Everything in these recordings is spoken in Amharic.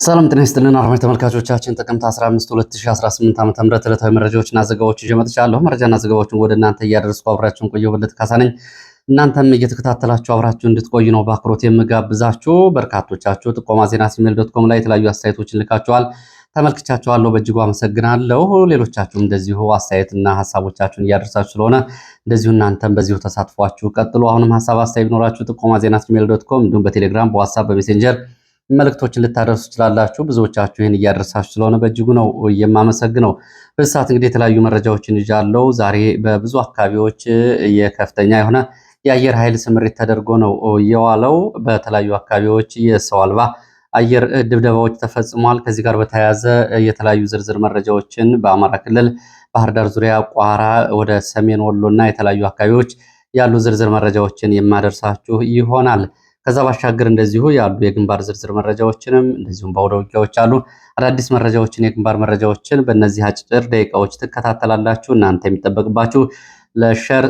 ሰላም ጤና ይስጥልን አድማጭ ተመልካቾቻችን ጥቅምት 15 2018 ዓ.ም ዕለታዊ መረጃዎችና ዘገባዎችን ይዤ መጥቻለሁ። መረጃና ዘገባዎችን ወደ እናንተ እያደረስኩ አብራችሁን ቆየሁ። በለጠ ካሳ ነኝ። እናንተም እየተከታተላችሁ አብራችሁ እንድትቆዩ ነው በአክብሮት የምጋብዛችሁ። በርካቶቻችሁ ጥቆማ ዜና @gmail.com ላይ የተለያዩ አስተያየቶችን ልካችኋል። ተመልክቻችኋለሁ፣ በእጅጉ አመሰግናለሁ። ሌሎቻችሁም እንደዚሁ አስተያየትና ሐሳቦቻችሁን እያደረሳችሁ ስለሆነ እንደዚሁ እናንተም በዚሁ ተሳትፏችሁ ቀጥሉ። አሁንም ሐሳብ አስተያየት ቢኖራችሁ ጥቆማ ዜና @gmail.com እንዲሁም በቴሌግራም በዋትስአፕ በሜሴንጀር መልእክቶችን ልታደርሱ ትችላላችሁ። ብዙዎቻችሁ ይህን እያደረሳችሁ ስለሆነ በእጅጉ ነው የማመሰግነው። በዚህ ሰዓት እንግዲህ የተለያዩ መረጃዎችን ይዣለሁ። ዛሬ በብዙ አካባቢዎች የከፍተኛ የሆነ የአየር ኃይል ስምሪት ተደርጎ ነው የዋለው። በተለያዩ አካባቢዎች የሰው አልባ አየር ድብደባዎች ተፈጽሟል። ከዚህ ጋር በተያያዘ የተለያዩ ዝርዝር መረጃዎችን በአማራ ክልል ባህር ዳር ዙሪያ፣ ቋራ፣ ወደ ሰሜን ወሎ እና የተለያዩ አካባቢዎች ያሉ ዝርዝር መረጃዎችን የማደርሳችሁ ይሆናል። ከዛ ባሻገር እንደዚሁ ያሉ የግንባር ዝርዝር መረጃዎችንም እንደዚሁም በአውደ ውጊያዎች አሉ አዳዲስ መረጃዎችን የግንባር መረጃዎችን በእነዚህ አጭር ደቂቃዎች ትከታተላላችሁ። እናንተ የሚጠበቅባችሁ ለሼር፣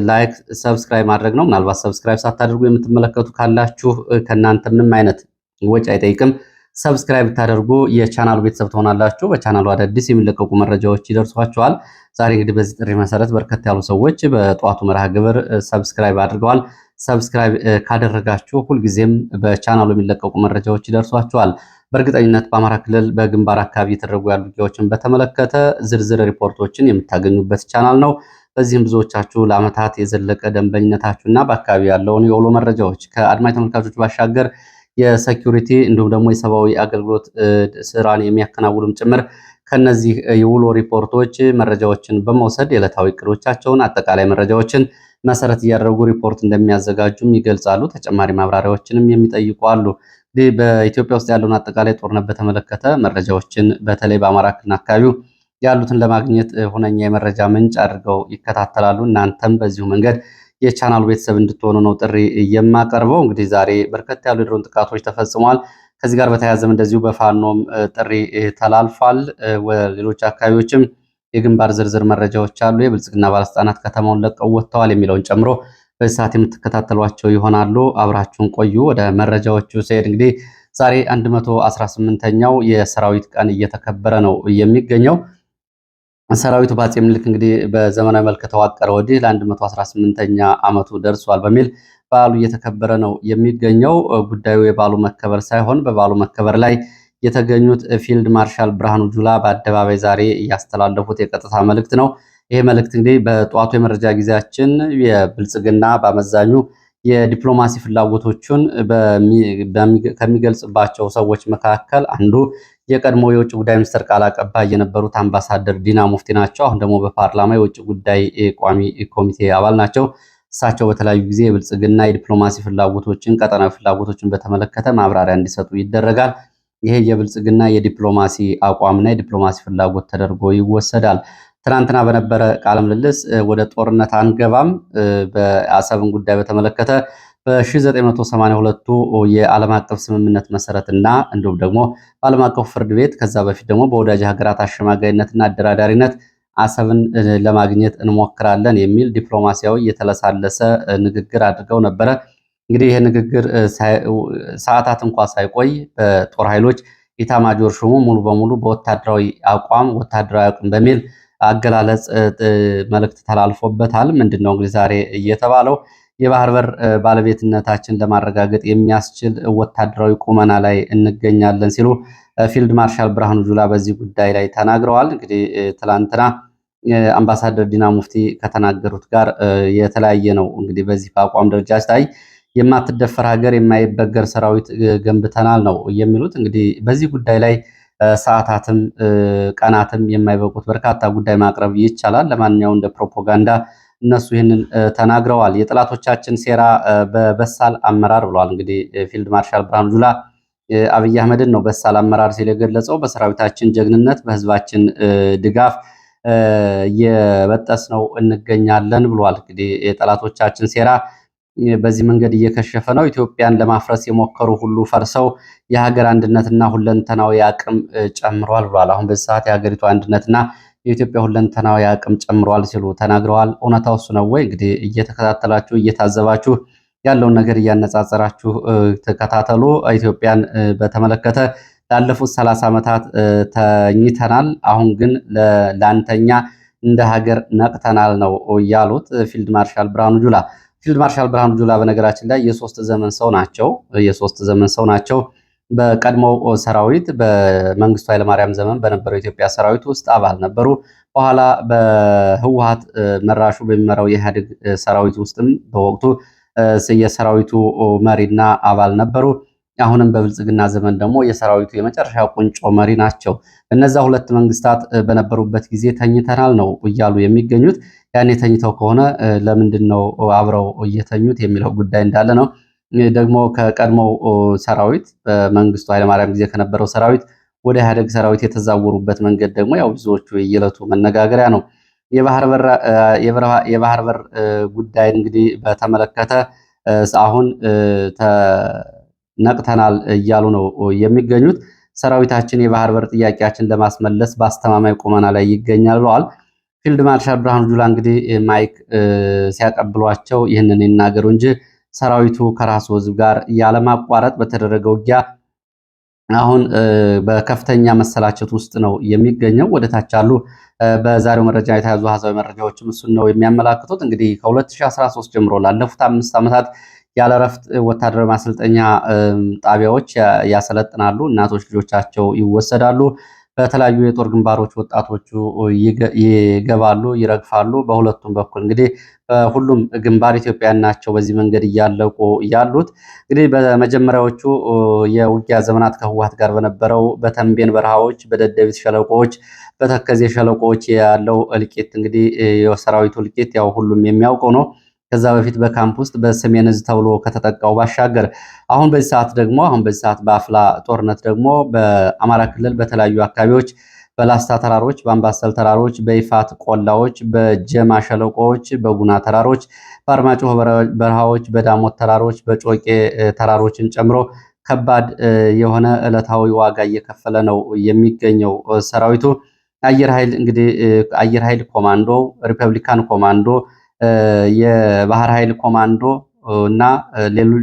ላይክ፣ ሰብስክራይብ ማድረግ ነው። ምናልባት ሰብስክራይብ ሳታደርጉ የምትመለከቱ ካላችሁ ከእናንተ ምንም አይነት ወጪ አይጠይቅም። ሰብስክራይብ ብታደርጉ የቻናሉ ቤተሰብ ትሆናላችሁ። በቻናሉ አዳዲስ የሚለቀቁ መረጃዎች ይደርሷችኋል። ዛሬ እንግዲህ በዚህ ጥሪ መሰረት በርከት ያሉ ሰዎች በጠዋቱ መርሃ ግብር ሰብስክራይብ አድርገዋል። ሰብስክራይብ ካደረጋችሁ ሁልጊዜም በቻናሉ የሚለቀቁ መረጃዎች ይደርሷችኋል። በእርግጠኝነት በአማራ ክልል በግንባር አካባቢ የተደረጉ ያሉ ውጊያዎችን በተመለከተ ዝርዝር ሪፖርቶችን የምታገኙበት ቻናል ነው። በዚህም ብዙዎቻችሁ ለዓመታት የዘለቀ ደንበኝነታችሁና በአካባቢ ያለውን የውሎ መረጃዎች ከአድማጭ ተመልካቾች ባሻገር የሴኩሪቲ እንዲሁም ደግሞ የሰብአዊ አገልግሎት ስራን የሚያከናውኑም ጭምር ከነዚህ የውሎ ሪፖርቶች መረጃዎችን በመውሰድ የዕለታዊ እቅዶቻቸውን አጠቃላይ መረጃዎችን መሰረት እያደረጉ ሪፖርት እንደሚያዘጋጁም ይገልጻሉ። ተጨማሪ ማብራሪያዎችንም የሚጠይቁ አሉ። እንግዲህ በኢትዮጵያ ውስጥ ያለውን አጠቃላይ ጦርነት በተመለከተ መረጃዎችን በተለይ በአማራ ክልል አካባቢው ያሉትን ለማግኘት ሁነኛ የመረጃ ምንጭ አድርገው ይከታተላሉ። እናንተም በዚሁ መንገድ የቻናሉ ቤተሰብ እንድትሆኑ ነው ጥሪ የማቀርበው። እንግዲህ ዛሬ በርከት ያሉ የድሮን ጥቃቶች ተፈጽሟል። ከዚህ ጋር በተያያዘም እንደዚሁ በፋኖም ጥሪ ተላልፏል። ሌሎች አካባቢዎችም የግንባር ዝርዝር መረጃዎች አሉ። የብልጽግና ባለስልጣናት ከተማውን ለቀው ወጥተዋል የሚለውን ጨምሮ በዚህ ሰዓት የምትከታተሏቸው ይሆናሉ። አብራችሁን ቆዩ። ወደ መረጃዎቹ ሲሄድ እንግዲህ ዛሬ 118ኛው የሰራዊት ቀን እየተከበረ ነው የሚገኘው። ሰራዊቱ በአፄ ምኒልክ እንግዲህ በዘመናዊ መልክ ከተዋቀረ ወዲህ ለ118ኛ ዓመቱ ደርሷል በሚል በዓሉ እየተከበረ ነው የሚገኘው። ጉዳዩ የበዓሉ መከበር ሳይሆን በበዓሉ መከበር ላይ የተገኙት ፊልድ ማርሻል ብርሃኑ ጁላ በአደባባይ ዛሬ እያስተላለፉት የቀጥታ መልእክት ነው። ይሄ መልእክት እንግዲህ በጠዋቱ የመረጃ ጊዜያችን የብልጽግና በአመዛኙ የዲፕሎማሲ ፍላጎቶቹን ከሚገልጽባቸው ሰዎች መካከል አንዱ የቀድሞ የውጭ ጉዳይ ሚኒስትር ቃል አቀባይ የነበሩት አምባሳደር ዲና ሙፍቲ ናቸው። አሁን ደግሞ በፓርላማ የውጭ ጉዳይ ቋሚ ኮሚቴ አባል ናቸው። እሳቸው በተለያዩ ጊዜ የብልጽግና የዲፕሎማሲ ፍላጎቶችን፣ ቀጠናዊ ፍላጎቶችን በተመለከተ ማብራሪያ እንዲሰጡ ይደረጋል። ይሄ የብልጽግና የዲፕሎማሲ አቋምና የዲፕሎማሲ ፍላጎት ተደርጎ ይወሰዳል። ትናንትና በነበረ ቃለ ምልልስ ወደ ጦርነት አንገባም፣ በአሰብን ጉዳይ በተመለከተ በ1982ቱ የዓለም አቀፍ ስምምነት መሰረትና እንዲሁም ደግሞ በዓለም አቀፍ ፍርድ ቤት ከዛ በፊት ደግሞ በወዳጅ ሀገራት አሸማጋይነትና አደራዳሪነት አሰብን ለማግኘት እንሞክራለን የሚል ዲፕሎማሲያዊ የተለሳለሰ ንግግር አድርገው ነበረ። እንግዲህ ይህ ንግግር ሰዓታት እንኳ ሳይቆይ በጦር ኃይሎች ኢታማጆር ሹሙ ሙሉ በሙሉ በወታደራዊ አቋም በሚል አገላለጽ መልእክት ተላልፎበታል። ምንድነው እንግዲህ ዛሬ እየተባለው የባህር በር ባለቤትነታችን ለማረጋገጥ የሚያስችል ወታደራዊ ቁመና ላይ እንገኛለን ሲሉ ፊልድ ማርሻል ብርሃኑ ጁላ በዚህ ጉዳይ ላይ ተናግረዋል። እንግዲህ ትላንትና አምባሳደር ዲና ሙፍቲ ከተናገሩት ጋር የተለያየ ነው። እንግዲህ በዚህ በአቋም ደረጃ ሲታይ የማትደፈር ሀገር፣ የማይበገር ሰራዊት ገንብተናል ነው የሚሉት። እንግዲህ በዚህ ጉዳይ ላይ ሰዓታትም ቀናትም የማይበቁት በርካታ ጉዳይ ማቅረብ ይቻላል። ለማንኛውም እንደ ፕሮፓጋንዳ እነሱ ይህንን ተናግረዋል። የጠላቶቻችን ሴራ በበሳል አመራር ብለዋል። እንግዲህ ፊልድ ማርሻል ብርሃኑ ጁላ አብይ አህመድን ነው በሳል አመራር ሲል የገለጸው። በሰራዊታችን ጀግንነት፣ በህዝባችን ድጋፍ እየበጠስ ነው እንገኛለን ብሏል። እንግዲህ የጠላቶቻችን ሴራ በዚህ መንገድ እየከሸፈ ነው። ኢትዮጵያን ለማፍረስ የሞከሩ ሁሉ ፈርሰው የሀገር አንድነትና ሁለንተናዊ አቅም ጨምሯል ብሏል። አሁን በዚህ ሰዓት የሀገሪቱ አንድነትና የኢትዮጵያ ሁለንተናዊ አቅም ጨምሯል ሲሉ ተናግረዋል። እውነታው እሱ ነው ወይ? እንግዲህ እየተከታተላችሁ እየታዘባችሁ ያለውን ነገር እያነጻጸራችሁ ተከታተሉ። ኢትዮጵያን በተመለከተ ላለፉት 30 ዓመታት ተኝተናል፣ አሁን ግን ላንተኛ እንደ ሀገር ነቅተናል ነው ያሉት ፊልድ ማርሻል ብርሃኑ ጁላ። ፊልድ ማርሻል ብርሃኑ ጁላ በነገራችን ላይ የሶስት ዘመን ሰው ናቸው። በቀድሞው ሰራዊት በመንግስቱ ኃይለማርያም ዘመን በነበረው የኢትዮጵያ ሰራዊት ውስጥ አባል ነበሩ። በኋላ በህወሓት መራሹ በሚመራው የኢህአዴግ ሰራዊት ውስጥም በወቅቱ የሰራዊቱ መሪና አባል ነበሩ። አሁንም በብልጽግና ዘመን ደግሞ የሰራዊቱ የመጨረሻ ቁንጮ መሪ ናቸው። እነዛ ሁለት መንግስታት በነበሩበት ጊዜ ተኝተናል ነው እያሉ የሚገኙት። ያኔ ተኝተው ከሆነ ለምንድን ነው አብረው እየተኙት የሚለው ጉዳይ እንዳለ ነው። ደግሞ ከቀድሞው ሰራዊት በመንግስቱ ኃይለማርያም ጊዜ ከነበረው ሰራዊት ወደ ኢህአዴግ ሰራዊት የተዛወሩበት መንገድ ደግሞ ያው ብዙዎቹ የየዕለቱ መነጋገሪያ ነው። የባህር በር ጉዳይ እንግዲህ በተመለከተ አሁን ነቅተናል እያሉ ነው የሚገኙት። ሰራዊታችን የባህር በር ጥያቄያችን ለማስመለስ በአስተማማኝ ቁመና ላይ ይገኛል ብለዋል። ፊልድ ማርሻል ብርሃኑ ጁላ እንግዲህ ማይክ ሲያቀብሏቸው ይህንን ይናገሩ እንጂ ሰራዊቱ ከራሱ ህዝብ ጋር ያለማቋረጥ በተደረገ ውጊያ አሁን በከፍተኛ መሰላቸት ውስጥ ነው የሚገኘው። ወደታች አሉ በዛሬው መረጃ የተያዙ ሀሳዊ መረጃዎችም እሱን ነው የሚያመላክቱት። እንግዲህ ከ2013 ጀምሮ ላለፉት 5 ዓመታት ያለ እረፍት ወታደራዊ ማሰልጠኛ ጣቢያዎች ያሰለጥናሉ። እናቶች ልጆቻቸው ይወሰዳሉ። በተለያዩ የጦር ግንባሮች ወጣቶቹ ይገባሉ፣ ይረግፋሉ። በሁለቱም በኩል እንግዲህ በሁሉም ግንባር ኢትዮጵያውያን ናቸው በዚህ መንገድ እያለቁ ያሉት። እንግዲህ በመጀመሪያዎቹ የውጊያ ዘመናት ከህወሓት ጋር በነበረው በተንቤን በረሃዎች፣ በደደቢት ሸለቆዎች፣ በተከዜ ሸለቆዎች ያለው እልቂት እንግዲህ የሰራዊቱ እልቂት ያው ሁሉም የሚያውቀው ነው። ከዛ በፊት በካምፕ ውስጥ በሰሜን ዕዝ ተብሎ ከተጠቃው ባሻገር አሁን በዚህ ሰዓት በአፍላ ጦርነት ደግሞ በአማራ ክልል በተለያዩ አካባቢዎች በላስታ ተራሮች፣ በአምባሰል ተራሮች፣ በይፋት ቆላዎች፣ በጀማ ሸለቆዎች፣ በጉና ተራሮች፣ በአርማጭሆ በረሃዎች፣ በዳሞት ተራሮች፣ በጮቄ ተራሮችን ጨምሮ ከባድ የሆነ ዕለታዊ ዋጋ እየከፈለ ነው የሚገኘው ሰራዊቱ። አየር ኃይል እንግዲህ አየር ኃይል ኮማንዶ፣ ሪፐብሊካን ኮማንዶ፣ የባህር ኃይል ኮማንዶ እና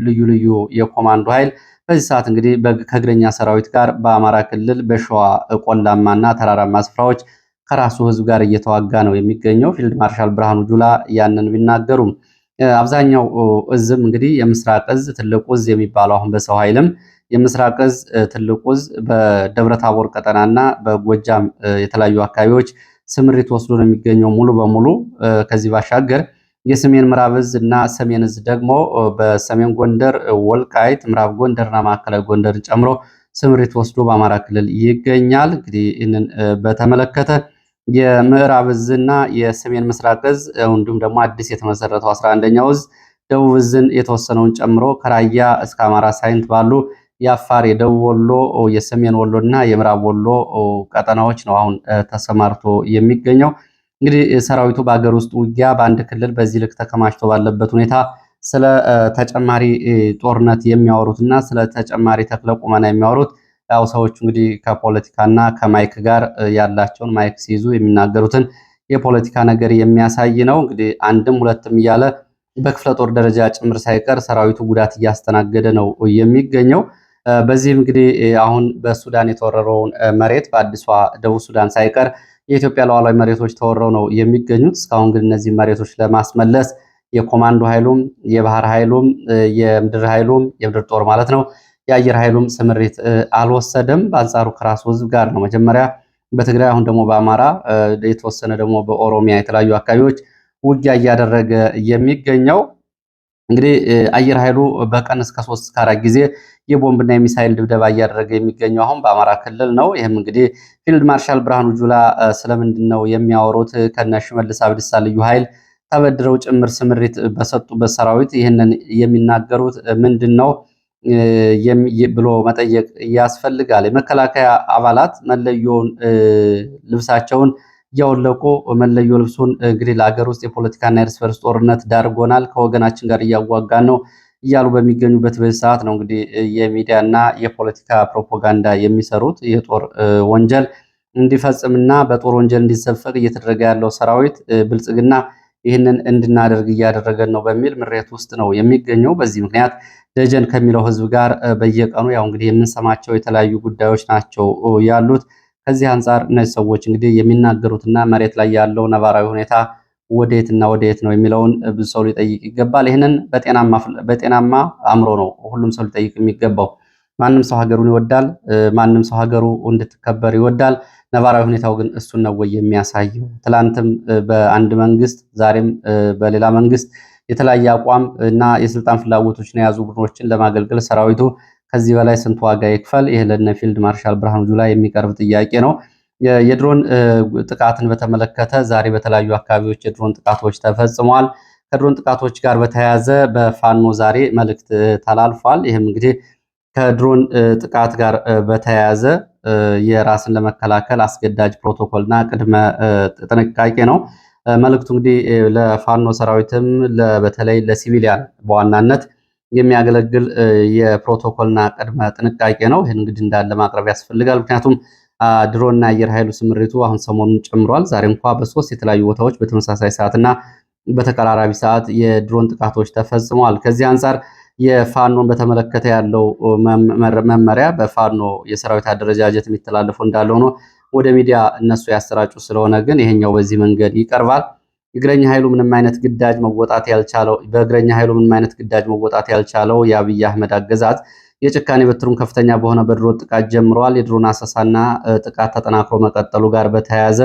ልዩ ልዩ የኮማንዶ ኃይል በዚህ ሰዓት እንግዲህ ከእግረኛ ሰራዊት ጋር በአማራ ክልል በሸዋ ቆላማና ተራራማ ስፍራዎች ከራሱ ህዝብ ጋር እየተዋጋ ነው የሚገኘው። ፊልድ ማርሻል ብርሃኑ ጁላ ያንን ቢናገሩም አብዛኛው እዝም እንግዲህ የምስራቅ እዝ ትልቁ እዝ የሚባለው አሁን በሰው ኃይልም የምስራቅ እዝ ትልቁ እዝ በደብረታቦር ቀጠናና በጎጃም የተለያዩ አካባቢዎች ስምሪት ወስዶ ነው የሚገኘው ሙሉ በሙሉ። ከዚህ ባሻገር የሰሜን ምዕራብ እዝ እና ሰሜን እዝ ደግሞ በሰሜን ጎንደር ወልቃይት፣ ምዕራብ ጎንደርና ማዕከላዊ ጎንደርን ጨምሮ ስምሪት ወስዶ በአማራ ክልል ይገኛል። እንግዲህ ይህንን በተመለከተ የምዕራብ እዝና የሰሜን ምስራቅ እዝ እንዲሁም ደግሞ አዲስ የተመሰረተው 11ኛው እዝ ደቡብ እዝን የተወሰነውን ጨምሮ ከራያ እስከ አማራ ሳይንት ባሉ የአፋር፣ የደቡብ ወሎ፣ የሰሜን ወሎ እና የምዕራብ ወሎ ቀጠናዎች ነው አሁን ተሰማርቶ የሚገኘው። እንግዲህ ሰራዊቱ በሀገር ውስጥ ውጊያ በአንድ ክልል በዚህ ልክ ተከማችቶ ባለበት ሁኔታ ስለ ተጨማሪ ጦርነት የሚያወሩትና ስለ ተጨማሪ ተክለ ቁመና የሚያወሩት ያው ሰዎቹ እንግዲህ ከፖለቲካና ከማይክ ጋር ያላቸውን ማይክ ሲይዙ የሚናገሩትን የፖለቲካ ነገር የሚያሳይ ነው። እንግዲህ አንድም ሁለትም እያለ በክፍለ ጦር ደረጃ ጭምር ሳይቀር ሰራዊቱ ጉዳት እያስተናገደ ነው የሚገኘው። በዚህም እንግዲህ አሁን በሱዳን የተወረረውን መሬት በአዲሷ ደቡብ ሱዳን ሳይቀር የኢትዮጵያ ሉዓላዊ መሬቶች ተወረው ነው የሚገኙት። እስካሁን ግን እነዚህ መሬቶች ለማስመለስ የኮማንዶ ኃይሉም የባህር ኃይሉም የምድር ኃይሉም የምድር ጦር ማለት ነው የአየር ኃይሉም ስምሪት አልወሰደም። በአንጻሩ ከራሱ ህዝብ ጋር ነው መጀመሪያ በትግራይ አሁን ደግሞ በአማራ የተወሰነ ደግሞ በኦሮሚያ የተለያዩ አካባቢዎች ውጊያ እያደረገ የሚገኘው። እንግዲህ አየር ኃይሉ በቀን እስከ 3 እስከ 4 ጊዜ የቦምብና የሚሳይል ድብደባ እያደረገ የሚገኘው አሁን በአማራ ክልል ነው። ይህም እንግዲህ ፊልድ ማርሻል ብርሃኑ ጁላ ስለምንድን ነው የሚያወሩት? ከነ ሽመልስ አብዲሳ ልዩ ኃይል ተበድረው ጭምር ስምሪት በሰጡበት ሰራዊት ይህንን የሚናገሩት ምንድን ነው ብሎ መጠየቅ ያስፈልጋል። የመከላከያ አባላት መለዮውን ልብሳቸውን እያወለቁ መለዮ ልብሱን እንግዲህ ለሀገር ውስጥ የፖለቲካና የእርስ በርስ ጦርነት ዳርጎናል፣ ከወገናችን ጋር እያዋጋን ነው እያሉ በሚገኙበት በዚህ ሰዓት ነው እንግዲህ የሚዲያና የፖለቲካ ፕሮፓጋንዳ የሚሰሩት የጦር ወንጀል እንዲፈጽምና በጦር ወንጀል እንዲዘፈቅ እየተደረገ ያለው ሰራዊት ብልጽግና ይህንን እንድናደርግ እያደረገን ነው በሚል ምሬት ውስጥ ነው የሚገኘው። በዚህ ምክንያት ደጀን ከሚለው ህዝብ ጋር በየቀኑ ያው እንግዲህ የምንሰማቸው የተለያዩ ጉዳዮች ናቸው ያሉት። ከዚህ አንጻር እነዚህ ሰዎች እንግዲህ የሚናገሩትና መሬት ላይ ያለው ነባራዊ ሁኔታ ወዴትና ወዴት ነው የሚለውን ብዙ ሰው ሊጠይቅ ይገባል። ይህንን በጤናማ አእምሮ ነው ሁሉም ሰው ሊጠይቅ የሚገባው። ማንም ሰው ሀገሩን ይወዳል። ማንም ሰው ሀገሩ እንድትከበር ይወዳል። ነባራዊ ሁኔታው ግን እሱን ነው ወይ የሚያሳየው? ትላንትም በአንድ መንግስት፣ ዛሬም በሌላ መንግስት የተለያየ አቋም እና የስልጣን ፍላጎቶችን የያዙ ቡድኖችን ለማገልገል ሰራዊቱ ከዚህ በላይ ስንት ዋጋ ይክፈል? ይህ ለነ ፊልድ ማርሻል ብርሃኑ ጁላ የሚቀርብ ጥያቄ ነው። የድሮን ጥቃትን በተመለከተ ዛሬ በተለያዩ አካባቢዎች የድሮን ጥቃቶች ተፈጽመዋል። ከድሮን ጥቃቶች ጋር በተያያዘ በፋኖ ዛሬ መልእክት ተላልፏል። ይህም እንግዲህ ከድሮን ጥቃት ጋር በተያያዘ የራስን ለመከላከል አስገዳጅ ፕሮቶኮልና ቅድመ ጥንቃቄ ነው። መልእክቱ እንግዲህ ለፋኖ ሰራዊትም በተለይ ለሲቪሊያን በዋናነት የሚያገለግል የፕሮቶኮልና ቅድመ ጥንቃቄ ነው። ይህን እንግዲህ እንዳለ ማቅረብ ያስፈልጋል። ምክንያቱም ድሮንና አየር ኃይሉ ስምሪቱ አሁን ሰሞኑን ጨምሯል። ዛሬ እንኳ በሶስት የተለያዩ ቦታዎች በተመሳሳይ ሰዓትና በተቀራራቢ ሰዓት የድሮን ጥቃቶች ተፈጽመዋል። ከዚህ አንጻር የፋኖን በተመለከተ ያለው መመሪያ በፋኖ የሰራዊት አደረጃጀት የሚተላለፉ እንዳለ ሆኖ ወደ ሚዲያ እነሱ ያሰራጩ ስለሆነ ግን ይሄኛው በዚህ መንገድ ይቀርባል። በእግረኛ ኃይሉ ምንም አይነት ግዳጅ መወጣት ያልቻለው የአብይ አህመድ አገዛዝ የጭካኔ በትሩን ከፍተኛ በሆነ በድሮን ጥቃት ጀምረዋል። የድሮን አሰሳና ጥቃት ተጠናክሮ መቀጠሉ ጋር በተያያዘ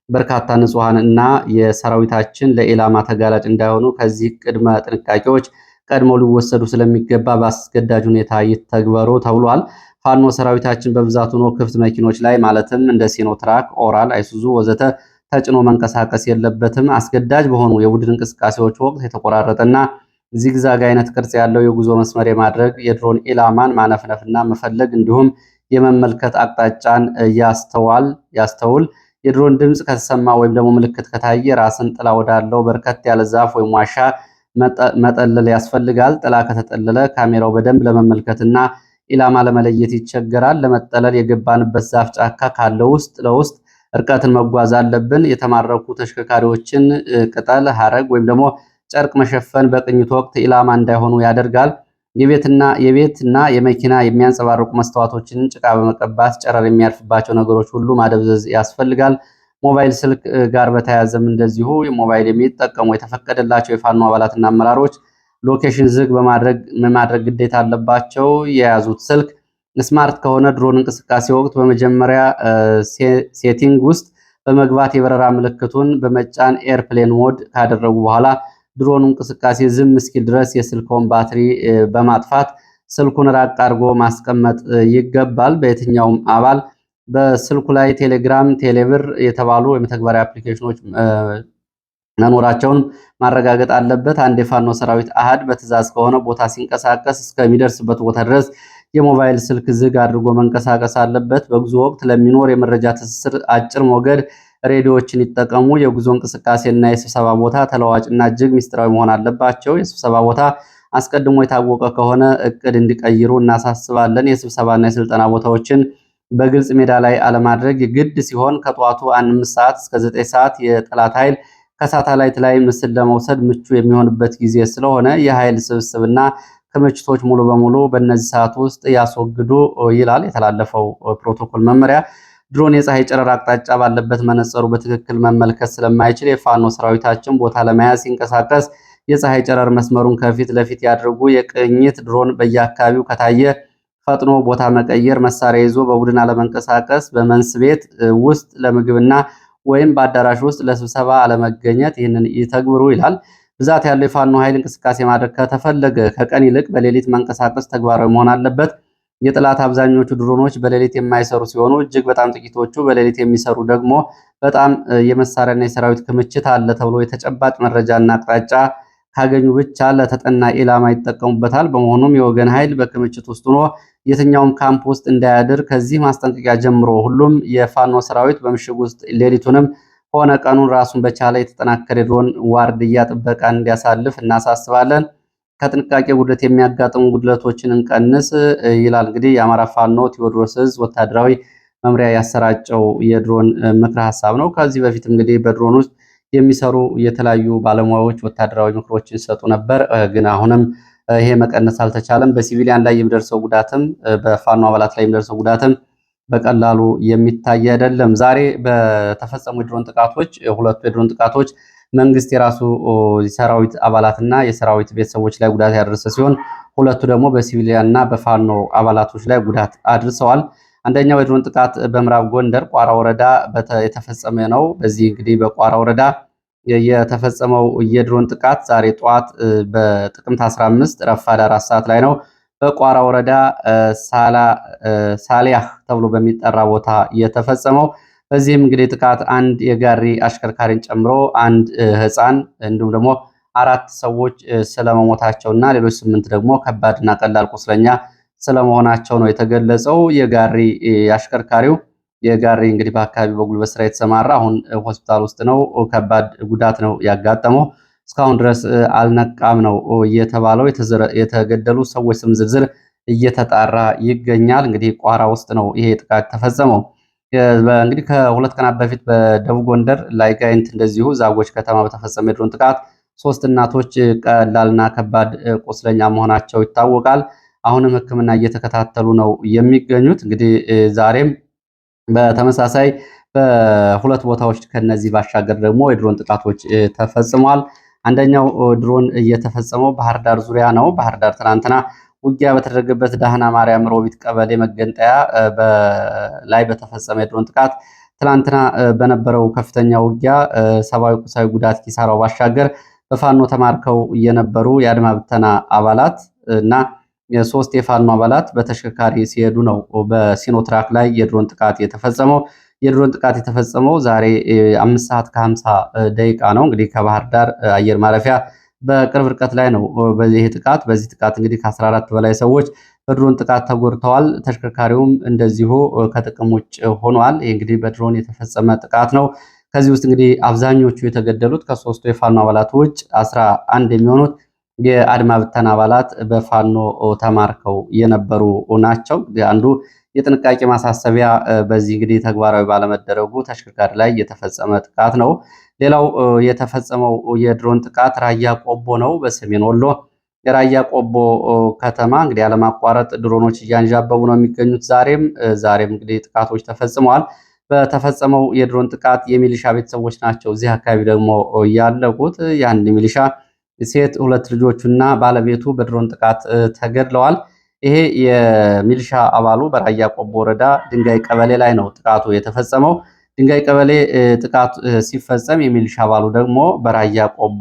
በርካታ ንጹሐን እና የሰራዊታችን ለኢላማ ተጋላጭ እንዳይሆኑ ከዚህ ቅድመ ጥንቃቄዎች ቀድመው ሊወሰዱ ስለሚገባ በአስገዳጅ ሁኔታ ይተግበሩ ተብሏል። ፋኖ ሰራዊታችን በብዛት ሆኖ ክፍት መኪኖች ላይ ማለትም እንደ ሲኖትራክ፣ ኦራል፣ አይሱዙ ወዘተ ተጭኖ መንቀሳቀስ የለበትም። አስገዳጅ በሆኑ የቡድን እንቅስቃሴዎች ወቅት የተቆራረጠና ዚግዛግ አይነት ቅርጽ ያለው የጉዞ መስመር የማድረግ የድሮን ኢላማን ማነፍነፍና መፈለግ እንዲሁም የመመልከት አቅጣጫን ያስተውል። የድሮን ድምፅ ከተሰማ ወይም ደግሞ ምልክት ከታየ ራስን ጥላ ወዳለው በርከት ያለ ዛፍ ወይም ዋሻ መጠለል ያስፈልጋል። ጥላ ከተጠለለ ካሜራው በደንብ ለመመልከትና ኢላማ ለመለየት ይቸገራል። ለመጠለል የገባንበት ዛፍ ጫካ ካለ ውስጥ ለውስጥ እርቀትን መጓዝ አለብን። የተማረኩ ተሽከርካሪዎችን ቅጠል፣ ሐረግ ወይም ደግሞ ጨርቅ መሸፈን በቅኝት ወቅት ኢላማ እንዳይሆኑ ያደርጋል። የቤትና የመኪና የሚያንጸባርቁ መስተዋቶችን ጭቃ በመቀባት ጨረር የሚያልፍባቸው ነገሮች ሁሉ ማደብዘዝ ያስፈልጋል። ሞባይል ስልክ ጋር በተያያዘም እንደዚሁ ሞባይል የሚጠቀሙ የተፈቀደላቸው የፋኖ አባላትና አመራሮች ሎኬሽን ዝግ በማድረግ ግዴታ አለባቸው። የያዙት ስልክ ስማርት ከሆነ ድሮን እንቅስቃሴ ወቅት በመጀመሪያ ሴቲንግ ውስጥ በመግባት የበረራ ምልክቱን በመጫን ኤርፕሌን ሞድ ካደረጉ በኋላ ድሮኑ እንቅስቃሴ ዝም እስኪል ድረስ የስልክዎን ባትሪ በማጥፋት ስልኩን ራቅ አድርጎ ማስቀመጥ ይገባል። በየትኛውም አባል በስልኩ ላይ ቴሌግራም፣ ቴሌብር የተባሉ የመተግበሪያ አፕሊኬሽኖች መኖራቸውን ማረጋገጥ አለበት። አንድ የፋኖ ሰራዊት አሃድ በትዕዛዝ ከሆነ ቦታ ሲንቀሳቀስ እስከሚደርስበት ቦታ ድረስ የሞባይል ስልክ ዝግ አድርጎ መንቀሳቀስ አለበት። በጉዞ ወቅት ለሚኖር የመረጃ ትስስር አጭር ሞገድ ሬዲዮዎችን ይጠቀሙ። የጉዞ እንቅስቃሴና የስብሰባ ቦታ ተለዋጭና እጅግ ሚስጥራዊ መሆን አለባቸው። የስብሰባ ቦታ አስቀድሞ የታወቀ ከሆነ እቅድ እንዲቀይሩ እናሳስባለን። የስብሰባና የስልጠና ቦታዎችን በግልጽ ሜዳ ላይ አለማድረግ ግድ ሲሆን ከጠዋቱ 5 ሰዓት እስከ 9 ሰዓት የጠላት ኃይል ከሳተላይት ላይ ምስል ለመውሰድ ምቹ የሚሆንበት ጊዜ ስለሆነ የኃይል ስብስብና ክምችቶች ሙሉ በሙሉ በእነዚህ ሰዓት ውስጥ ያስወግዱ ይላል የተላለፈው ፕሮቶኮል መመሪያ። ድሮን የፀሐይ ጨረር አቅጣጫ ባለበት መነጽሩ በትክክል መመልከት ስለማይችል የፋኖ ሰራዊታችን ቦታ ለመያዝ ሲንቀሳቀስ የፀሐይ ጨረር መስመሩን ከፊት ለፊት ያድርጉ። የቅኝት ድሮን በየአካባቢው ከታየ ፈጥኖ ቦታ መቀየር፣ መሳሪያ ይዞ በቡድን አለመንቀሳቀስ፣ በመንስ ቤት ውስጥ ለምግብና ወይም በአዳራሽ ውስጥ ለስብሰባ አለመገኘት ይህንን ይተግብሩ ይላል። ብዛት ያለው የፋኖ ኃይል እንቅስቃሴ ማድረግ ከተፈለገ ከቀን ይልቅ በሌሊት መንቀሳቀስ ተግባራዊ መሆን አለበት። የጠላት አብዛኞቹ ድሮኖች በሌሊት የማይሰሩ ሲሆኑ እጅግ በጣም ጥቂቶቹ በሌሊት የሚሰሩ ደግሞ በጣም የመሳሪያና የሰራዊት ክምችት አለ ተብሎ የተጨባጭ መረጃና አቅጣጫ ካገኙ ብቻ ለተጠና ኢላማ ይጠቀሙበታል። በመሆኑም የወገን ኃይል በክምችት ውስጥ ሆኖ የትኛውም ካምፕ ውስጥ እንዳያድር ከዚህ ማስጠንቀቂያ ጀምሮ ሁሉም የፋኖ ሰራዊት በምሽግ ውስጥ ሌሊቱንም ሆነ ቀኑን ራሱን በቻለ የተጠናከረ ድሮን ዋርድያ ጥበቃ እንዲያሳልፍ እናሳስባለን። ከጥንቃቄ ጉድለት የሚያጋጥሙ ጉድለቶችን እንቀንስ ይላል። እንግዲህ የአማራ ፋኖ ቴዎድሮስ ዕዝ ወታደራዊ መምሪያ ያሰራጨው የድሮን ምክረ ሀሳብ ነው። ከዚህ በፊት እንግዲህ በድሮን ውስጥ የሚሰሩ የተለያዩ ባለሙያዎች ወታደራዊ ምክሮችን ሲሰጡ ነበር። ግን አሁንም ይሄ መቀነስ አልተቻለም። በሲቪሊያን ላይ የሚደርሰው ጉዳትም በፋኖ አባላት ላይ የሚደርሰው ጉዳትም በቀላሉ የሚታይ አይደለም። ዛሬ በተፈጸሙ የድሮን ጥቃቶች ሁለቱ የድሮን ጥቃቶች መንግስት የራሱ የሰራዊት አባላትና የሰራዊት ቤተሰቦች ላይ ጉዳት ያደረሰ ሲሆን ሁለቱ ደግሞ በሲቪሊያን እና በፋኖ አባላቶች ላይ ጉዳት አድርሰዋል። አንደኛው የድሮን ጥቃት በምዕራብ ጎንደር ቋራ ወረዳ የተፈጸመ ነው። በዚህ እንግዲህ በቋራ ወረዳ የተፈጸመው የድሮን ጥቃት ዛሬ ጠዋት በጥቅምት 15 ረፋድ 4 ሰዓት ላይ ነው በቋራ ወረዳ ሳሊያህ ተብሎ በሚጠራ ቦታ የተፈጸመው። በዚህም እንግዲህ ጥቃት አንድ የጋሪ አሽከርካሪን ጨምሮ አንድ ህፃን እንዲሁም ደግሞ 4 ሰዎች ስለመሞታቸውና ሌሎች 8 ደግሞ ከባድና ቀላል ቁስለኛ ስለመሆናቸው ነው የተገለጸው። የጋሪ አሽከርካሪው የጋሪ እንግዲህ በአካባቢው በጉልበት ስራ የተሰማራ አሁን ሆስፒታል ውስጥ ነው። ከባድ ጉዳት ነው ያጋጠመው። እስካሁን ድረስ አልነቃም ነው እየተባለው። የተገደሉ ሰዎች ስም ዝርዝር እየተጣራ ይገኛል። እንግዲህ ቋራ ውስጥ ነው ይሄ ጥቃት ተፈጸመው። እንግዲህ ከ2 ቀናት በፊት በደቡብ ጎንደር ላይ ጋይንት እንደዚሁ ዛጎች ከተማ በተፈጸመ የድሮን ጥቃት 3 እናቶች ቀላልና ከባድ ቁስለኛ መሆናቸው ይታወቃል። አሁንም ሕክምና እየተከታተሉ ነው የሚገኙት። እንግዲህ ዛሬም በተመሳሳይ በሁለት ቦታዎች ከነዚህ ባሻገር ደግሞ የድሮን ጥቃቶች ተፈጽመዋል። አንደኛው ድሮን እየተፈጸመው ባህር ዳር ዙሪያ ነው። ባህር ዳር ትናንትና ውጊያ በተደረገበት ዳህና ማርያም ሮቢት ቀበሌ መገንጠያ ላይ በተፈጸመ የድሮን ጥቃት ትናንትና በነበረው ከፍተኛ ውጊያ ሰብአዊ ቁሳዊ ጉዳት ኪሳራው ባሻገር በፋኖ ተማርከው የነበሩ የአድማ ብተና አባላት እና 3 የፋኖ አባላት በተሽከርካሪ ሲሄዱ ነው በሲኖትራክ ላይ የድሮን ጥቃት የተፈጸመው። የድሮን ጥቃት የተፈጸመው ዛሬ 5 ሰዓት ከ50 ደቂቃ ነው። እንግዲህ ከባህር ዳር አየር ማረፊያ በቅርብ ርቀት ላይ ነው በዚህ ጥቃት እንግዲህ ከ14 በላይ ሰዎች በድሮን ጥቃት ተጎድተዋል። ተሽከርካሪውም እንደዚሁ ከጥቅም ውጭ ሆኗል። ይህ እንግዲህ በድሮን የተፈጸመ ጥቃት ነው። ከዚህ ውስጥ እንግዲህ አብዛኞቹ የተገደሉት ከ3ቱ የፋኖ አባላት ውጭ 11 የሚሆኑት የአድማ ብተና አባላት በፋኖ ተማርከው የነበሩ ናቸው። አንዱ የጥንቃቄ ማሳሰቢያ በዚህ እንግዲህ ተግባራዊ ባለመደረጉ ተሽከርካሪ ላይ የተፈጸመ ጥቃት ነው። ሌላው የተፈጸመው የድሮን ጥቃት ራያ ቆቦ ነው። በሰሜን ወሎ የራያ ቆቦ ከተማ እንግዲህ ያለማቋረጥ ድሮኖች እያንዣበቡ ነው የሚገኙት። ዛሬም እንግዲህ ጥቃቶች ተፈጽመዋል። በተፈጸመው የድሮን ጥቃት የሚሊሻ ቤተሰቦች ናቸው እዚህ አካባቢ ደግሞ ያለቁት። የአንድ ሚሊሻ ሴት 2 ልጆቹና ባለቤቱ በድሮን ጥቃት ተገድለዋል። ይሄ የሚሊሻ አባሉ በራያ ቆቦ ወረዳ ድንጋይ ቀበሌ ላይ ነው ጥቃቱ የተፈጸመው። ድንጋይ ቀበሌ ጥቃት ሲፈጸም የሚሊሻ አባሉ ደግሞ በራያ ቆቦ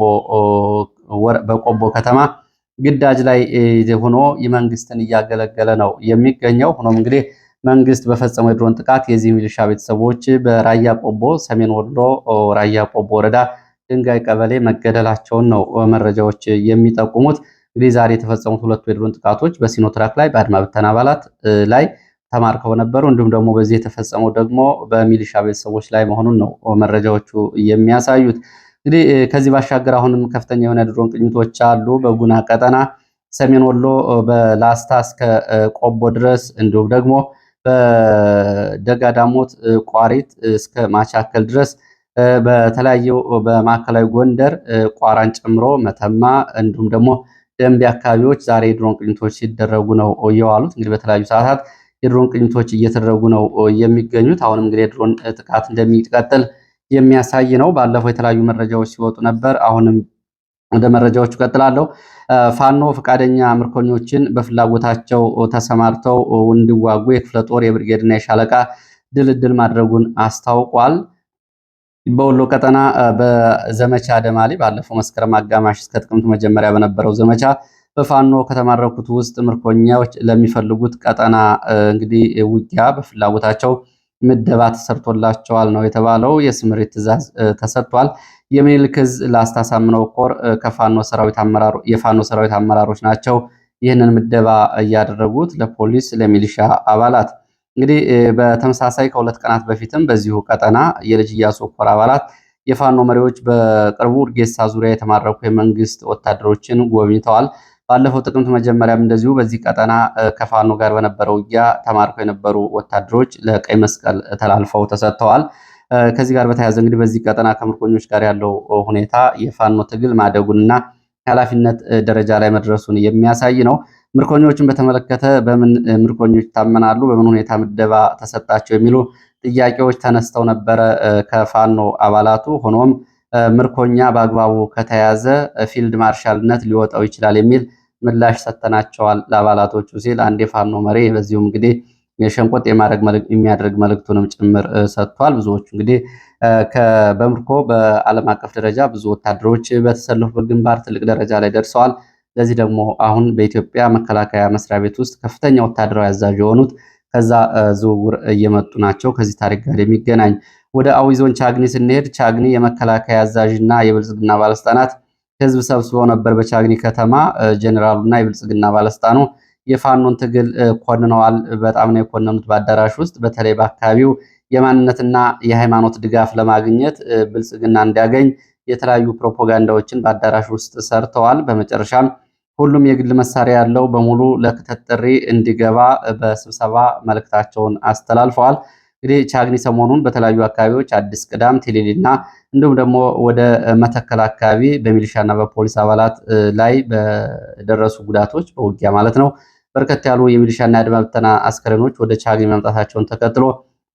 በቆቦ ከተማ ግዳጅ ላይ ሆኖ የመንግስትን እያገለገለ ነው የሚገኘው። ሆኖም እንግዲህ መንግስት በፈጸመው የድሮን ጥቃት የዚህ ሚሊሻ ቤተሰቦች በራያ ቆቦ ሰሜን ወሎ ራያ ቆቦ ወረዳ ድንጋይ ቀበሌ መገደላቸውን ነው መረጃዎች የሚጠቁሙት። እንግዲህ ዛሬ የተፈጸሙት 2 የድሮን ጥቃቶች በሲኖትራክ ላይ በአድማ ብተና አባላት ላይ ተማርከው ነበሩ። እንዲሁም ደግሞ በዚህ የተፈጸመው ደግሞ በሚሊሻ ቤተሰቦች ላይ መሆኑን ነው መረጃዎቹ የሚያሳዩት። እንግዲህ ከዚህ ባሻገር አሁንም ከፍተኛ የሆነ ድሮን ቅኝቶች አሉ። በጉና ቀጠና ሰሜን ወሎ በላስታ እስከ ቆቦ ድረስ እንዲሁም ደግሞ በደጋዳሞት ቋሪት እስከ ማቻከል ድረስ በተለያዩ በማዕከላዊ ጎንደር ቋራን ጨምሮ መተማ እንዲሁም ደግሞ ደንቢ አካባቢዎች ዛሬ የድሮን ቅኝቶች ሲደረጉ ነው የዋሉት። እንግዲህ በተለያዩ ሰዓታት የድሮን ቅኝቶች እየተደረጉ ነው የሚገኙት። አሁንም እንግዲህ የድሮን ጥቃት እንደሚቀጥል የሚያሳይ ነው። ባለፈው የተለያዩ መረጃዎች ሲወጡ ነበር። አሁንም ወደ መረጃዎቹ ቀጥላለሁ። ፋኖ ፈቃደኛ ምርኮኞችን በፍላጎታቸው ተሰማርተው እንዲዋጉ የክፍለ ጦር የብርጌድና የሻለቃ ድልድል ማድረጉን አስታውቋል። በወሎ ቀጠና በዘመቻ ደማሊ ባለፈው መስከረም አጋማሽ እስከ ጥቅምት መጀመሪያ በነበረው ዘመቻ በፋኖ ከተማረኩት ውስጥ ምርኮኛዎች ለሚፈልጉት ቀጠና እንግዲህ ውጊያ በፍላጎታቸው ምደባ ተሰርቶላቸዋል ነው የተባለው። የስምሪት ትዕዛዝ ተሰጥቷል። የሚኒልክ ዕዝ ላስታ ሳምነው ኮር የፋኖ ሰራዊት አመራሮች ናቸው ይህንን ምደባ እያደረጉት ለፖሊስ ለሚሊሻ አባላት። እንግዲህ በተመሳሳይ ከ2 ቀናት በፊትም በዚሁ ቀጠና የልጅ ኢያሱ ኮር አባላት የፋኖ መሪዎች በቅርቡ ውርጌሳ ዙሪያ የተማረኩ የመንግስት ወታደሮችን ጎብኝተዋል። ባለፈው ጥቅምት መጀመሪያም እንደዚሁ በዚህ ቀጠና ከፋኖ ጋር በነበረው ውጊያ ተማርከው የነበሩ ወታደሮች ለቀይ መስቀል ተላልፈው ተሰጥተዋል። ከዚህ ጋር በተያያዘ እንግዲህ በዚህ ቀጠና ከምርኮኞች ጋር ያለው ሁኔታ የፋኖ ትግል ማደጉንና ኃላፊነት ደረጃ ላይ መድረሱን የሚያሳይ ነው። ምርኮኞችን በተመለከተ በምን ምርኮኞች ይታመናሉ፣ በምን ሁኔታ ምደባ ተሰጣቸው የሚሉ ጥያቄዎች ተነስተው ነበረ ከፋኖ አባላቱ። ሆኖም ምርኮኛ በአግባቡ ከተያዘ ፊልድ ማርሻልነት ሊወጣው ይችላል የሚል ምላሽ ሰጥተናቸዋል ለአባላቶቹ ሲል አንድ የፋኖ መሪ በዚሁም እንግዲህ የሸንቆጥ የሚያደርግ መልእክቱንም ጭምር ሰጥቷል። ብዙዎቹ እንግዲህ በምርኮ በዓለም አቀፍ ደረጃ ብዙ ወታደሮች በተሰለፉበት ግንባር ትልቅ ደረጃ ላይ ደርሰዋል። ለዚህ ደግሞ አሁን በኢትዮጵያ መከላከያ መስሪያ ቤት ውስጥ ከፍተኛ ወታደራዊ አዛዥ የሆኑት ከዛ ዝውውር እየመጡ ናቸው። ከዚህ ታሪክ ጋር የሚገናኝ ወደ አዊ ዞን ቻግኒ ስንሄድ ቻግኒ የመከላከያ አዛዥና የብልጽግና ባለስልጣናት ህዝብ ሰብስበው ነበር። በቻግኒ ከተማ ጀኔራሉና የብልጽግና ባለስልጣኑ የፋኖን ትግል ኮንነዋል። በጣም ነው የኮነኑት። በአዳራሽ ውስጥ በተለይ በአካባቢው የማንነትና የሃይማኖት ድጋፍ ለማግኘት ብልጽግና እንዲያገኝ የተለያዩ ፕሮፓጋንዳዎችን በአዳራሽ ውስጥ ሰርተዋል። በመጨረሻም ሁሉም የግል መሳሪያ ያለው በሙሉ ለክተት ጥሪ እንዲገባ በስብሰባ መልእክታቸውን አስተላልፈዋል። እንግዲህ ቻግኒ ሰሞኑን በተለያዩ አካባቢዎች አዲስ ቅዳም፣ ቴሌሊና እንዲሁም ደግሞ ወደ መተከል አካባቢ በሚሊሻና በፖሊስ አባላት ላይ በደረሱ ጉዳቶች በውጊያ ማለት ነው በርከት ያሉ የሚሊሻና የአድማ ብተና አስከሬኖች ወደ ቻግኒ መምጣታቸውን ተከትሎ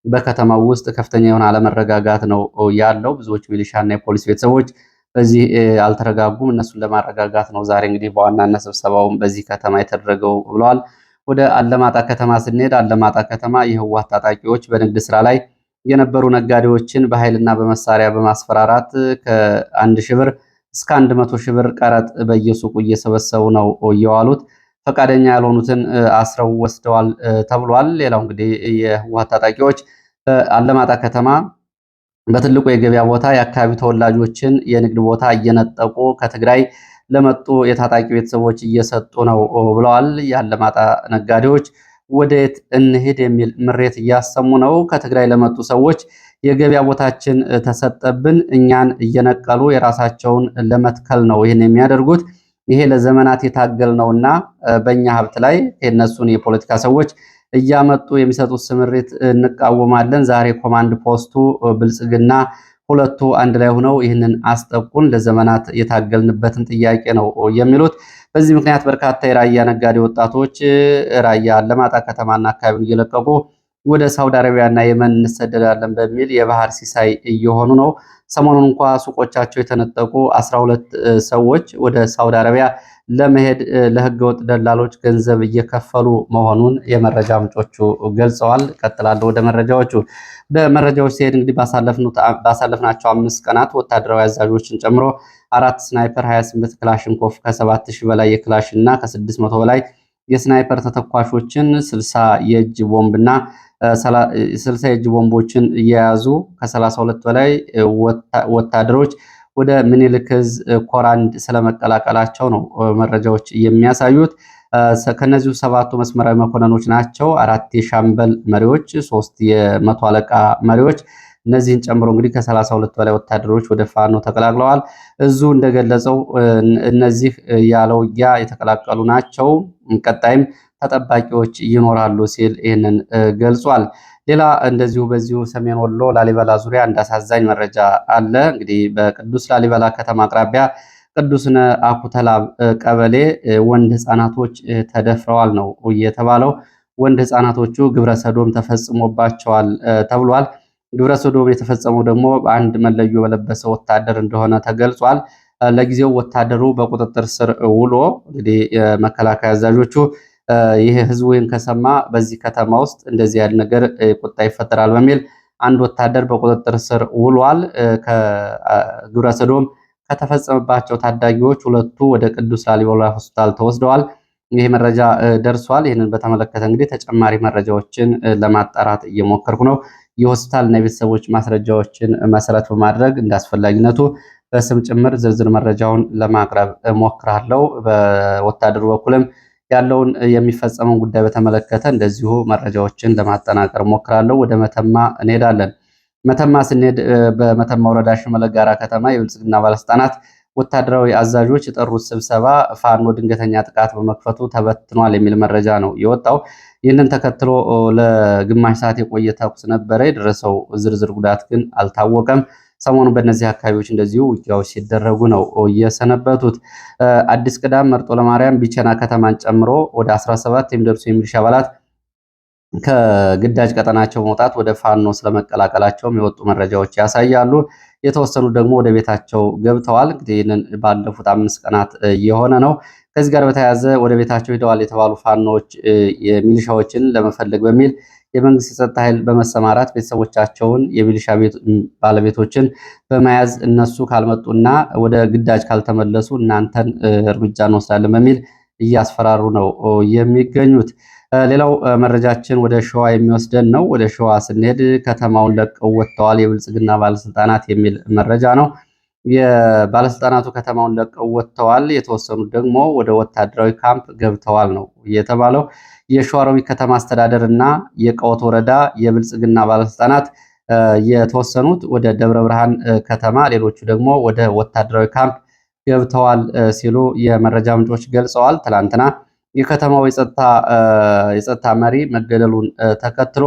በከተማው ውስጥ ከፍተኛ የሆነ አለመረጋጋት ነው ያለው። ብዙዎች ሚሊሻና የፖሊስ ቤተሰቦች በዚህ አልተረጋጉም። እነሱን ለማረጋጋት ነው ዛሬ እንግዲህ በዋናነት ስብሰባውን በዚህ ከተማ የተደረገው ብለዋል። ወደ አለማጣ ከተማ ስንሄድ አለማጣ ከተማ የህወሓት ታጣቂዎች በንግድ ስራ ላይ የነበሩ ነጋዴዎችን በኃይልና በመሳሪያ በማስፈራራት ከ1,000 ብር እስከ 100,000 ብር ቀረጥ በየሱቁ እየሰበሰቡ ነው እየዋሉት። ፈቃደኛ ያልሆኑትን አስረው ወስደዋል ተብሏል። ሌላው እንግዲህ የህወሓት ታጣቂዎች በአለማጣ ከተማ በትልቁ የገበያ ቦታ የአካባቢው ተወላጆችን የንግድ ቦታ እየነጠቁ ከትግራይ ለመጡ የታጣቂ ቤተሰቦች እየሰጡ ነው ብለዋል። የአለማጣ ነጋዴዎች ወዴት እንሄድ የሚል ምሬት እያሰሙ ነው። ከትግራይ ለመጡ ሰዎች የገበያ ቦታችን ተሰጠብን፣ እኛን እየነቀሉ የራሳቸውን ለመትከል ነው ይህን የሚያደርጉት። ይሄ ለዘመናት የታገል ነውና በእኛ ሀብት ላይ የነሱን የፖለቲካ ሰዎች እያመጡ የሚሰጡት ስምሪት እንቃወማለን። ዛሬ ኮማንድ ፖስቱ ብልጽግና ሁለቱ አንድ ላይ ሆነው ይህንን አስጠቁን፣ ለዘመናት የታገልንበትን ጥያቄ ነው የሚሉት። በዚህ ምክንያት በርካታ የራያ ነጋዴ ወጣቶች ራያ አለማጣ ከተማና አካባቢውን እየለቀቁ ወደ ሳውዲ አረቢያና የመን እንሰደዳለን በሚል የባህር ሲሳይ እየሆኑ ነው። ሰሞኑን እንኳ ሱቆቻቸው የተነጠቁ 12 ሰዎች ወደ ሳውዲ አረቢያ ለመሄድ ለህገወጥ ደላሎች ገንዘብ እየከፈሉ መሆኑን የመረጃ ምንጮቹ ገልጸዋል። ቀጥላለሁ ወደ መረጃዎቹ። በመረጃዎች ሲሄድ እንግዲህ ባሳለፍናቸው 5 ቀናት ወታደራዊ አዛዦችን ጨምሮ 4 ስናይፐር፣ 28 ክላሽንኮፍ፣ ከ7000 በላይ የክላሽ እና ከ600 በላይ የስናይፐር ተተኳሾችን 60 የእጅ ቦምብና 60 የእጅ ቦምቦችን እየያዙ ከ32 በላይ ወታደሮች ወደ ምኒልክ ዕዝ ኮር 1 ስለመቀላቀላቸው ነው መረጃዎች የሚያሳዩት። ከነዚሁ 7ቱ መስመራዊ መኮንኖች ናቸው። 4 የሻምበል መሪዎች፣ 3 የመቶ አለቃ መሪዎች እነዚህን ጨምሮ እንግዲህ ከ32 በላይ ወታደሮች ወደ ፋኖ ተቀላቅለዋል። እዙ እንደገለጸው እነዚህ ያለ ውጊያ የተቀላቀሉ ናቸው። ቀጣይም ተጠባቂዎች ይኖራሉ ሲል ይህንን ገልጿል። ሌላ እንደዚሁ በዚሁ ሰሜን ወሎ ላሊበላ ዙሪያ እንዳሳዛኝ መረጃ አለ። እንግዲህ በቅዱስ ላሊበላ ከተማ አቅራቢያ ቅዱስነ አኩተላ ቀበሌ ወንድ ህፃናቶች ተደፍረዋል ነው የተባለው። ወንድ ህፃናቶቹ ግብረ ሰዶም ተፈጽሞባቸዋል ተብሏል። ግብረ ሰዶም የተፈጸመው ደግሞ በአንድ መለዮ በለበሰ ወታደር እንደሆነ ተገልጿል። ለጊዜው ወታደሩ በቁጥጥር ስር ውሎ እንግዲህ የመከላከያ አዛዦቹ ይህ ህዝቡ ይህን ከሰማ በዚህ ከተማ ውስጥ እንደዚህ ያለ ነገር ቁጣ ይፈጠራል በሚል አንድ ወታደር በቁጥጥር ስር ውሏል። ከግብረ ሰዶም ከተፈጸመባቸው ታዳጊዎች 2ቱ ወደ ቅዱስ ላሊበላ ሆስፒታል ተወስደዋል። ይህ መረጃ ደርሷል። ይህንን በተመለከተ እንግዲህ ተጨማሪ መረጃዎችን ለማጣራት እየሞከርኩ ነው። የሆስፒታልና የቤተሰቦች ማስረጃዎችን መሰረት በማድረግ እንዳስፈላጊነቱ በስም ጭምር ዝርዝር መረጃውን ለማቅረብ ሞክራለሁ። በወታደሩ በኩልም ያለውን የሚፈጸመውን ጉዳይ በተመለከተ እንደዚሁ መረጃዎችን ለማጠናቀር ሞክራለሁ። ወደ መተማ እንሄዳለን። መተማ ስንሄድ በመተማ ወረዳ ሽመለ ጋራ ከተማ የብልጽግና ባለስልጣናት ወታደራዊ አዛዦች የጠሩት ስብሰባ ፋኖ ድንገተኛ ጥቃት በመክፈቱ ተበትኗል የሚል መረጃ ነው የወጣው። ይህንን ተከትሎ ለግማሽ ሰዓት የቆየ ተኩስ ነበረ። የደረሰው ዝርዝር ጉዳት ግን አልታወቀም። ሰሞኑን በእነዚህ አካባቢዎች እንደዚሁ ውጊያዎች ሲደረጉ ነው የሰነበቱት። አዲስ ቅዳም፣ መርጦ ለማርያም፣ ቢቸና ከተማን ጨምሮ ወደ 17 የሚደርሱ የሚሊሻ አባላት ከግዳጅ ቀጠናቸው መውጣት ወደ ፋኖ ስለመቀላቀላቸውም የወጡ መረጃዎች ያሳያሉ። የተወሰኑት ደግሞ ወደ ቤታቸው ገብተዋል። እንግዲህ ይህንን ባለፉት 5 ቀናት የሆነ ነው። ከዚህ ጋር በተያያዘ ወደ ቤታቸው ሄደዋል የተባሉ ፋኖዎች የሚሊሻዎችን ለመፈለግ በሚል የመንግስት የጸጥታ ኃይል በመሰማራት ቤተሰቦቻቸውን የሚሊሻ ባለቤቶችን በመያዝ እነሱ ካልመጡና ወደ ግዳጅ ካልተመለሱ እናንተን እርምጃ እንወስዳለን በሚል እያስፈራሩ ነው የሚገኙት። ሌላው መረጃችን ወደ ሸዋ የሚወስደን ነው። ወደ ሸዋ ስንሄድ ከተማውን ለቀው ወጥተዋል የብልጽግና ባለስልጣናት የሚል መረጃ ነው። የባለስልጣናቱ ከተማውን ለቀው ወጥተዋል፣ የተወሰኑት ደግሞ ወደ ወታደራዊ ካምፕ ገብተዋል ነው የተባለው። የሸዋሮቢት ከተማ አስተዳደር እና የቀወት ወረዳ የብልጽግና ባለስልጣናት የተወሰኑት ወደ ደብረ ብርሃን ከተማ፣ ሌሎቹ ደግሞ ወደ ወታደራዊ ካምፕ ገብተዋል ሲሉ የመረጃ ምንጮች ገልጸዋል። ትላንትና የከተማው የጸጥታ መሪ መገደሉን ተከትሎ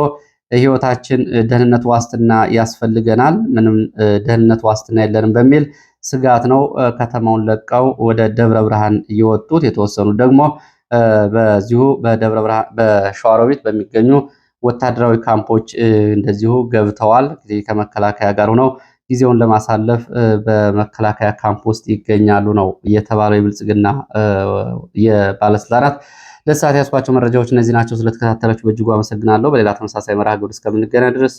ህይወታችን ደህንነት ዋስትና ያስፈልገናል፣ ምንም ደህንነት ዋስትና የለንም በሚል ስጋት ነው ከተማውን ለቀው ወደ ደብረ ብርሃን የወጡት። የተወሰኑት ደግሞ በዚሁ በደብረ ብርሃን በሸዋሮቢት በሚገኙ ወታደራዊ ካምፖች እንደዚሁ ገብተዋል። ከመከላከያ ጋር ሆነው ጊዜውን ለማሳለፍ በመከላከያ ካምፕ ውስጥ ይገኛሉ ነው የተባለው። የብልጽግና የባለስልጣናት ለሰዓት ያስኳቸው መረጃዎች እነዚህ ናቸው። ስለተከታተላችሁ በእጅጉ አመሰግናለሁ። በሌላ ተመሳሳይ መርሃ ግብር እስከምንገናኝ ድረስ